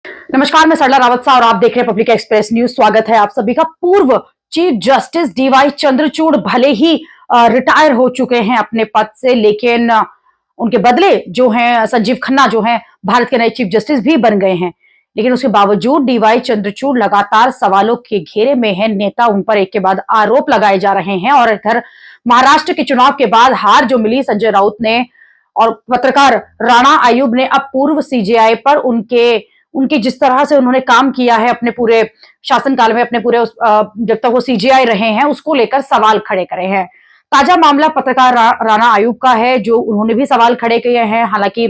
नमस्कार, मैं सरला रावत सा और आप देख रहे हैं पब्लिक एक्सप्रेस न्यूज। स्वागत है आप सभी का। पूर्व चीफ जस्टिस डीवाई चंद्रचूड़ भले ही रिटायर हो चुके हैं अपने पद से, लेकिन उनके बदले जो हैं संजीव खन्ना जो हैं भारत के नए चीफ जस्टिस भी बन गए हैं। लेकिन उसके बावजूद डीवाई चंद्रचूड़ लगातार सवालों के घेरे में है। नेता उन पर एक के बाद आरोप लगाए जा रहे हैं और इधर महाराष्ट्र के चुनाव के बाद हार जो मिली संजय राउत ने और पत्रकार राणा आयुब ने अब पूर्व सीजेआई पर उनके जिस तरह से उन्होंने काम किया है अपने पूरे शासनकाल में, अपने पूरे जब तक वो सीजेआई रहे हैं, उसको लेकर सवाल खड़े करे हैं। ताजा मामला पत्रकार राणा आयुब का है, जो उन्होंने भी सवाल खड़े किए हैं। हालांकि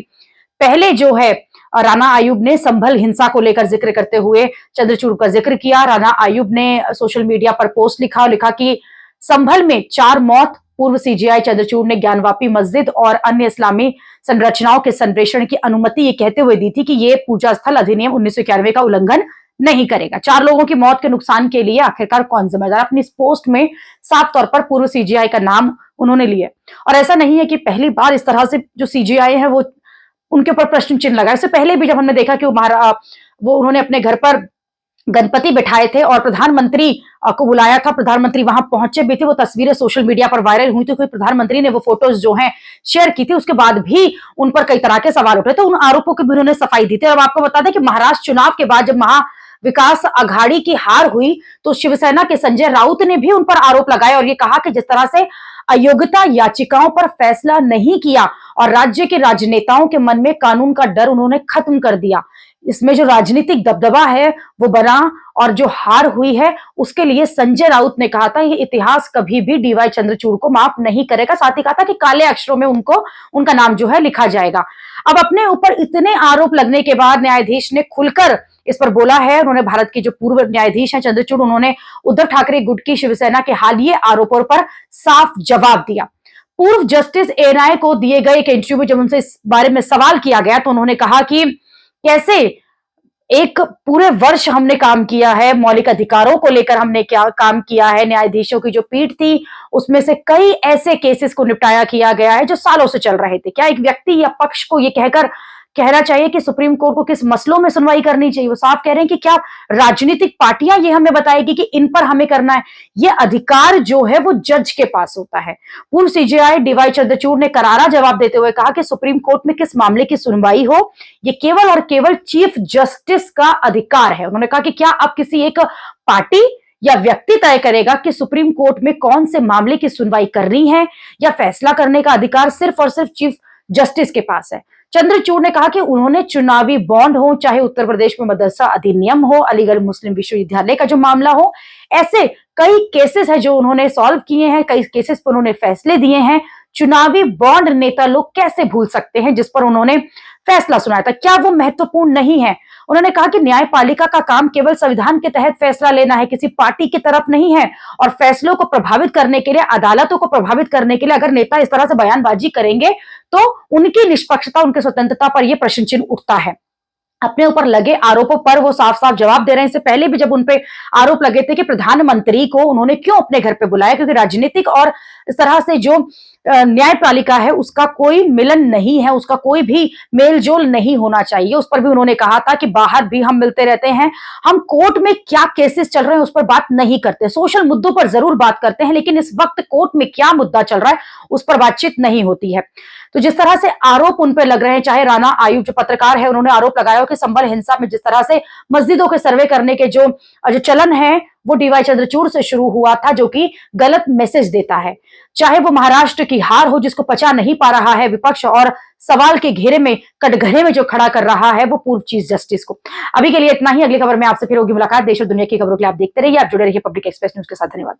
पहले जो है राणा आयुब ने संभल हिंसा को लेकर जिक्र करते हुए चंद्रचूड़ का जिक्र किया। राणा आयुब ने सोशल मीडिया पर पोस्ट लिखा कि संभल में 4 मौत। पूर्व सीजेआई चंद्रचूड़ ने ज्ञानवापी मस्जिद और अन्य इस्लामी संरचनाओं के संप्रेषण की अनुमति ये कहते हुए दी थी कि ये पूजा स्थल अधिनियम 1991 का उल्लंघन नहीं करेगा। 4 लोगों की मौत के नुकसान के लिए आखिरकार कौन जिम्मेदार? अपनी इस पोस्ट में साफ तौर पर पूर्व सीजेआई का नाम उन्होंने लिया। और ऐसा नहीं है कि पहली बार इस तरह से जो सीजेआई है वो उनके ऊपर प्रश्न चिन्ह लगा। इससे पहले भी जब हमने देखा कि वो उन्होंने अपने घर पर गणपति बिठाए थे और प्रधानमंत्री को बुलाया था, प्रधानमंत्री वहां पहुंचे भी थे। वो तस्वीरें सोशल मीडिया पर वायरल हुई थी, कोई प्रधानमंत्री ने वो फोटोज जो हैं शेयर की थी। उसके बाद भी उन पर कई तरह के सवाल उठ रहे थे, उन आरोपों की भी उन्होंने सफाई दी थी। और आपको बता दें कि महाराष्ट्र चुनाव के बाद जब विकास अघाड़ी की हार हुई तो शिवसेना के संजय राउत ने भी उन पर आरोप लगाए और ये कहा कि जिस तरह से अयोग्यता याचिकाओं पर फैसला नहीं किया और राज्य के राजनेताओं के मन में कानून का डर उन्होंने खत्म कर दिया, इसमें जो राजनीतिक दबदबा है वो बना और जो हार हुई है उसके लिए संजय राउत ने कहा था ये इतिहास कभी भी डीवाई चंद्रचूड़ को माफ नहीं करेगा। साथ ही कहा था कि काले अक्षरों में उनका नाम जो है लिखा जाएगा। अब अपने ऊपर इतने आरोप लगने के बाद न्यायाधीश ने खुलकर इस पर बोला है। उन्होंने भारत के जो पूर्व न्यायाधीश हैं चंद्रचूड़, उन्होंने उद्धव ठाकरे गुट की शिवसेना के हालिया आरोपों पर साफ जवाब दिया। पूर्व जस्टिस एएनआई को दिए गए एक इंटरव्यू में जब उनसे इस बारे में सवाल किया गया तो उन्होंने कहा कि कैसे एक पूरे वर्ष हमने काम किया है, मौलिक अधिकारों को लेकर हमने क्या काम किया है। न्यायाधीशों की जो पीठ थी उसमें से कई ऐसे केसेस को निपटाया किया गया है जो सालों से चल रहे थे। क्या एक व्यक्ति या पक्ष को ये कहकर कहना चाहिए कि सुप्रीम कोर्ट को किस मसलों में सुनवाई करनी चाहिए? वो साफ कह रहे हैं कि क्या राजनीतिक पार्टियां ये हमें बताएगी कि इन पर हमें करना है? ये अधिकार जो है वो जज के पास होता है। पूर्व सीजेआई डीवाई चंद्रचूड़ ने करारा जवाब देते हुए कहा कि सुप्रीम कोर्ट में किस मामले की सुनवाई हो ये केवल और केवल चीफ जस्टिस का अधिकार है। उन्होंने कहा कि क्या अब किसी एक पार्टी या व्यक्ति तय करेगा कि सुप्रीम कोर्ट में कौन से मामले की सुनवाई करनी है, या फैसला करने का अधिकार सिर्फ और सिर्फ चीफ जस्टिस के पास है? चंद्रचूड़ ने कहा कि उन्होंने चुनावी बॉन्ड हो, चाहे उत्तर प्रदेश में मदरसा अधिनियम हो, अलीगढ़ मुस्लिम विश्वविद्यालय का जो मामला हो, ऐसे कई केसेस है जो उन्होंने सॉल्व किए हैं, कई केसेस पर उन्होंने फैसले दिए हैं। चुनावी बॉन्ड नेता लोग कैसे भूल सकते हैं जिस पर उन्होंने फैसला सुनाया था? क्या वो महत्वपूर्ण नहीं है? उन्होंने कहा कि न्यायपालिका का काम केवल संविधान के तहत फैसला लेना है, किसी पार्टी की तरफ नहीं है। और फैसलों को प्रभावित करने के लिए, अदालतों को प्रभावित करने के लिए अगर नेता इस तरह से बयानबाजी करेंगे तो उनकी निष्पक्षता, उनकी स्वतंत्रता पर यह प्रश्न चिन्ह उठता है। अपने ऊपर लगे आरोपों पर वो साफ साफ जवाब दे रहे हैं। इससे पहले भी जब उनपे आरोप लगे थे कि प्रधानमंत्री को उन्होंने क्यों अपने घर पे बुलाया, क्योंकि राजनीतिक और इस तरह से जो न्यायपालिका है उसका कोई मिलन नहीं है, उसका कोई भी मेल जोल नहीं होना चाहिए। उस पर भी उन्होंने कहा था कि बाहर भी हम मिलते रहते हैं, हम कोर्ट में क्या केसेस चल रहे हैं उस पर बात नहीं करते, सोशल मुद्दों पर जरूर बात करते हैं, लेकिन इस वक्त कोर्ट में क्या मुद्दा चल रहा है उस पर बातचीत नहीं होती है। तो जिस तरह से आरोप उन पर लग रहे हैं, चाहे राणा आयुब जो पत्रकार है उन्होंने आरोप लगाया कि संभल हिंसा में जिस तरह से मस्जिदों के सर्वे करने के जो चलन है वो डीवाई चंद्रचूड़ से शुरू हुआ था, जो कि गलत मैसेज देता है। चाहे वो महाराष्ट्र की हार हो जिसको पचा नहीं पा रहा है विपक्ष और सवाल के घेरे में, कटघरे में जो खड़ा कर रहा है वो पूर्व चीफ जस्टिस को। अभी के लिए इतना ही। अगली खबर में आपसे फिर होगी मुलाकात। देश और दुनिया की खबरों के लिए आप देखते रहिए, आप जुड़े रहिए पब्लिक एक्सप्रेस न्यूज के साथ। धन्यवाद।